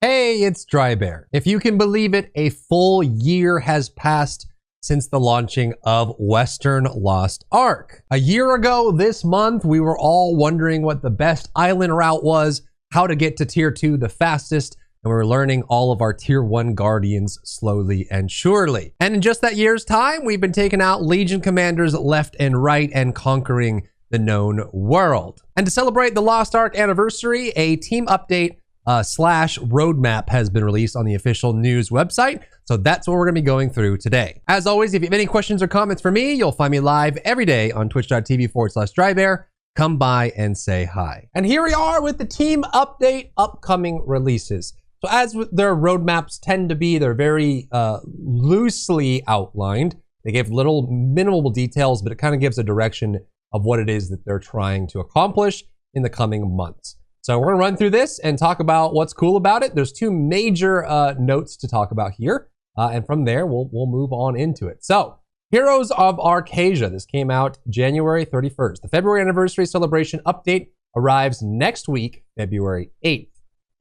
Hey, it's Drybear. If you can believe it, a full year has passed since the launching of Western Lost Ark. A year ago this month, we were all wondering what the best island route was, how to get to tier 2 the fastest, and we were learning all of our tier 1 guardians slowly and surely. And in just that year's time, we've been taking out Legion commanders left and right and conquering the known world. And to celebrate the Lost Ark anniversary, a team update slash roadmap has been released on the official news website. So that's what we're going to be going through today. As always, if you have any questions or comments for me, you'll find me live every day on twitch.tv/Drybear. Come by and say hi. And here we are with the team update upcoming releases. So as their roadmaps tend to be, they're very loosely outlined. They give little minimal details, but it kind of gives a direction of what it is that they're trying to accomplish in the coming months. So we're gonna run through this and talk about what's cool about it. There's two major notes to talk about here. And from there, we'll move on into it. So Heroes of Arkesia, this came out January 31st. The February anniversary celebration update arrives next week, February 8th.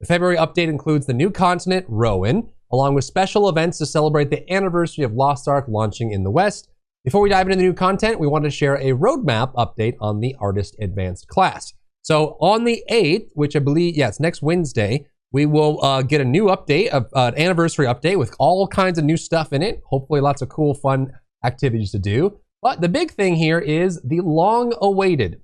The February update includes the new continent, Rowen, along with special events to celebrate the anniversary of Lost Ark launching in the West. Before we dive into the new content, we wanted to share a roadmap update on the Artist Advanced class. So on the 8th, which I believe, it's next Wednesday, we will get a new update, an anniversary update with all kinds of new stuff in it. Hopefully lots of cool, fun activities to do. But the big thing here is the long-awaited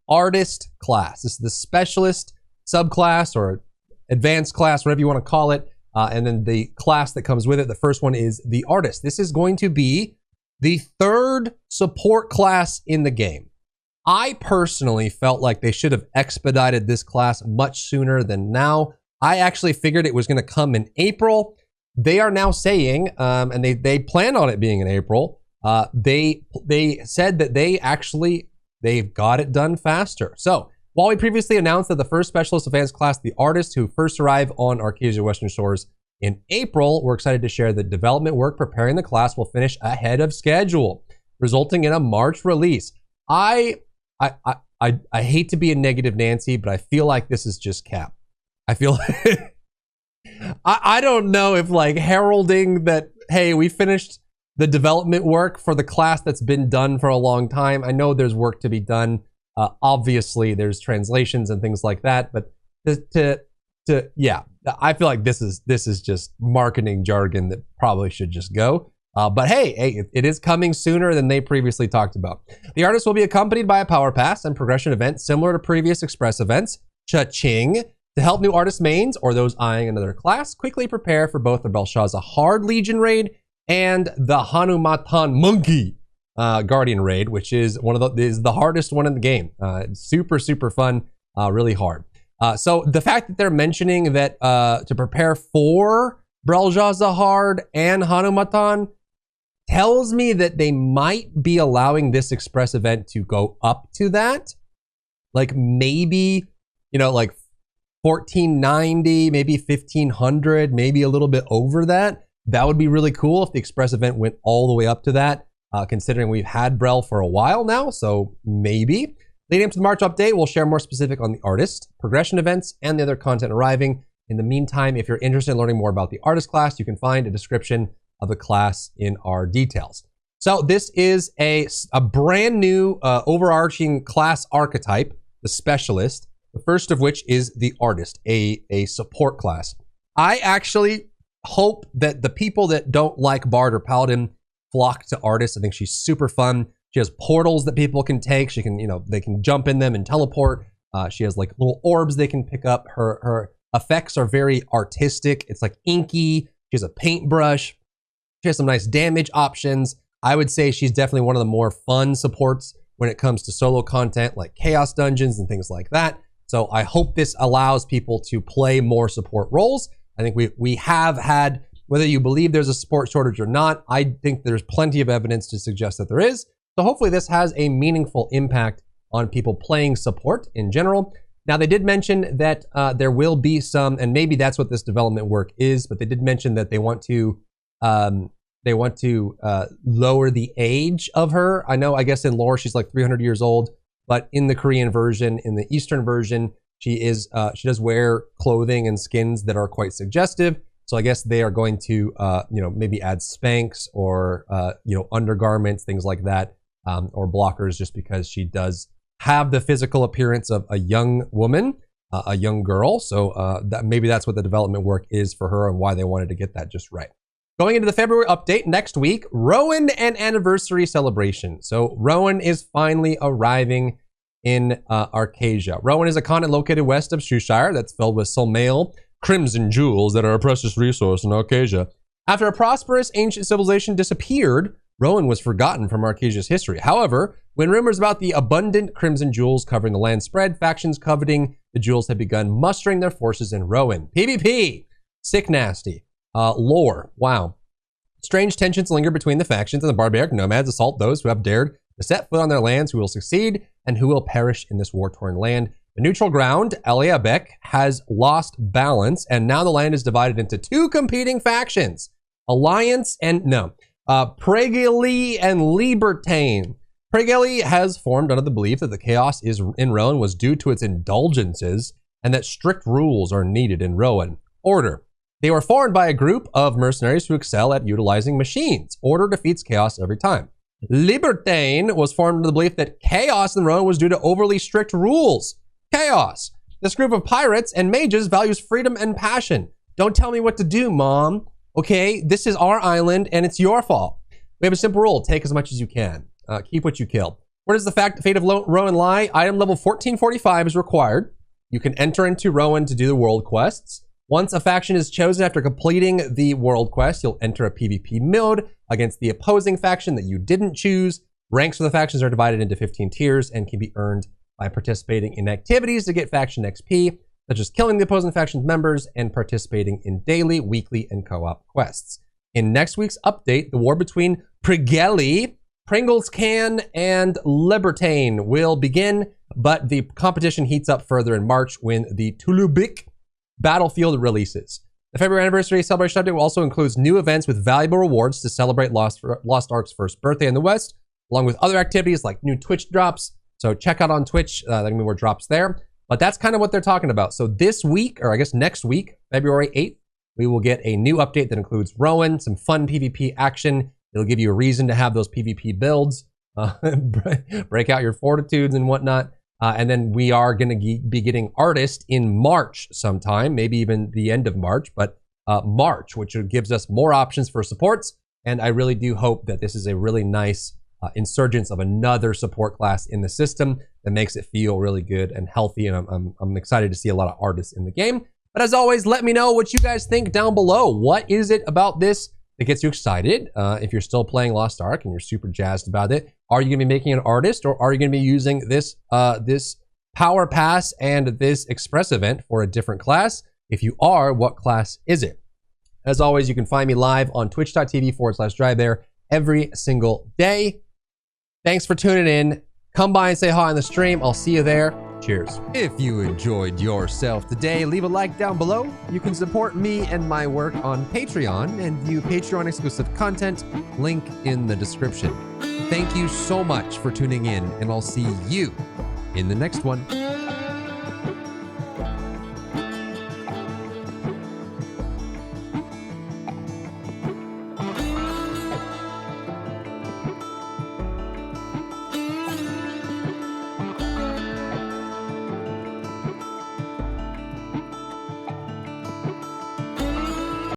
Artist class. This is the Specialist subclass or Advanced class, whatever you want to call it. And then the class that comes with it, the first one is the Artist. This is going to be the third support class in the game. I personally felt like they should have expedited this class much sooner than now. I actually figured it was going to come in April. They are now saying, and they plan on it being in April, they said that they've got it done faster. So while we previously announced that the first Specialist Advanced class, the Artist, who first arrived on Arkesia Western Shores in April, we're excited to share that development work preparing the class will finish ahead of schedule, resulting in a March release. I hate to be a negative Nancy, but I feel like this is just cap. I feel like I don't know if like heralding that, hey, we finished the development work for the class that's been done for a long time. I know there's work to be done. Obviously, there's translations and things like that, but yeah, I feel like this is just marketing jargon that probably should just go. But hey, it is coming sooner than they previously talked about. The Artist will be accompanied by a power pass and progression event similar to previous Express events, Cha-ching, to help new Artist mains or those eyeing another class quickly prepare for both the Belshazzar Hard Legion raid and the Hanumatan Monkey Guardian raid, which is is the hardest one in the game. Super fun, really hard. So the fact that they're mentioning that to prepare for Belshazzar Hard and Hanumatan tells me that they might be allowing this Express event to go up to that. Like maybe, like 1490, maybe 1500, maybe a little bit over that. That would be really cool if the Express event went all the way up to that, considering we've had Brel for a while now, so maybe. Leading up to the March update, we'll share more specific on the Artist, progression events, and the other content arriving. In the meantime, if you're interested in learning more about the Artist class, you can find a description of the class in our details. So this is a brand new overarching class archetype, the Specialist, the first of which is the Artist, a support class. I actually hope that the people that don't like Bard or Paladin flock to Artist. I think she's super fun. She has portals that people can take. She can, they can jump in them and teleport. She has like little orbs they can pick up. Her effects are very artistic. It's like inky. She has a paintbrush. She has some nice damage options. I would say she's definitely one of the more fun supports when it comes to solo content like Chaos Dungeons and things like that. So I hope this allows people to play more support roles. I think we have had, whether you believe there's a support shortage or not, I think there's plenty of evidence to suggest that there is. So hopefully this has a meaningful impact on people playing support in general. Now, they did mention that there will be some, and maybe that's what this development work is, but they did mention that they want to lower the age of her. I know, I guess in lore, she's like 300 years old, but in the Korean version, in the Eastern version, She does wear clothing and skins that are quite suggestive. So I guess they are going to, maybe add Spanx or, undergarments, things like that, or blockers, just because she does have the physical appearance of a young woman, a young girl. So maybe that's what the development work is for her and why they wanted to get that just right. Going into the February update next week, Rowen and Anniversary Celebration. So Rowen is finally arriving in Arkesia. Rowen is a continent located west of Shushyre that's filled with soulmail, crimson jewels that are a precious resource in Arkesia. After a prosperous ancient civilization disappeared, Rowen was forgotten from Arkesia's history. However, when rumors about the abundant crimson jewels covering the land spread, factions coveting the jewels had begun mustering their forces in Rowen. PvP! Sick nasty. Lore. Wow. Strange tensions linger between the factions, and the barbaric nomads assault those who have dared to set foot on their lands, who will succeed and who will perish in this war-torn land. The neutral ground, Eliabek, has lost balance, and now the land is divided into two competing factions. Pregeli and Libertane. Pregeli has formed under the belief that the chaos in Rowen was due to its indulgences and that strict rules are needed in Rowen. Order. They were formed by a group of mercenaries who excel at utilizing machines. Order defeats chaos every time. Libertane was formed under the belief that chaos in Rowen was due to overly strict rules. Chaos. This group of pirates and mages values freedom and passion. Don't tell me what to do, Mom. Okay, this is our island and it's your fault. We have a simple rule. Take as much as you can. Keep what you kill. Where does the fate of Rowen lie? Item level 1445 is required. You can enter into Rowen to do the world quests. Once a faction is chosen after completing the world quest, you'll enter a PvP mode against the opposing faction that you didn't choose. Ranks for the factions are divided into 15 tiers and can be earned by participating in activities to get faction XP, such as killing the opposing faction's members and participating in daily, weekly, and co-op quests. In next week's update, the war between Pregeli, Pringles Can, and Libertane will begin, but the competition heats up further in March when the Tulubik Battlefield releases. The February anniversary celebration update will also include new events with valuable rewards to celebrate Lost Ark's first birthday in the West, along with other activities like new Twitch drops. So check out on Twitch, there can be more drops there. But that's kind of what they're talking about. So this week, or I guess next week, February 8th, we will get a new update that includes Rowen, some fun PvP action. It'll give you a reason to have those PvP builds, break out your fortitudes and whatnot. And then we are going to be getting Artist in March sometime, maybe even the end of March, but March, which gives us more options for supports. And I really do hope that this is a really nice insurgence of another support class in the system that makes it feel really good and healthy. And I'm excited to see a lot of artists in the game. But as always, let me know what you guys think down below. What is it about this that gets you excited? If you're still playing Lost Ark and you're super jazzed about it, are you going to be making an artist, or are you going to be using this this power pass and this express event for a different class? If you are, what class is it? As always, you can find me live on twitch.tv/Drybear every single day. Thanks for tuning in. Come by and say hi on the stream. I'll see you there. Cheers. If you enjoyed yourself today, leave a like down below. You can support me and my work on Patreon and view Patreon exclusive content. Link in the description. Thank you so much for tuning in, and I'll see you in the next one.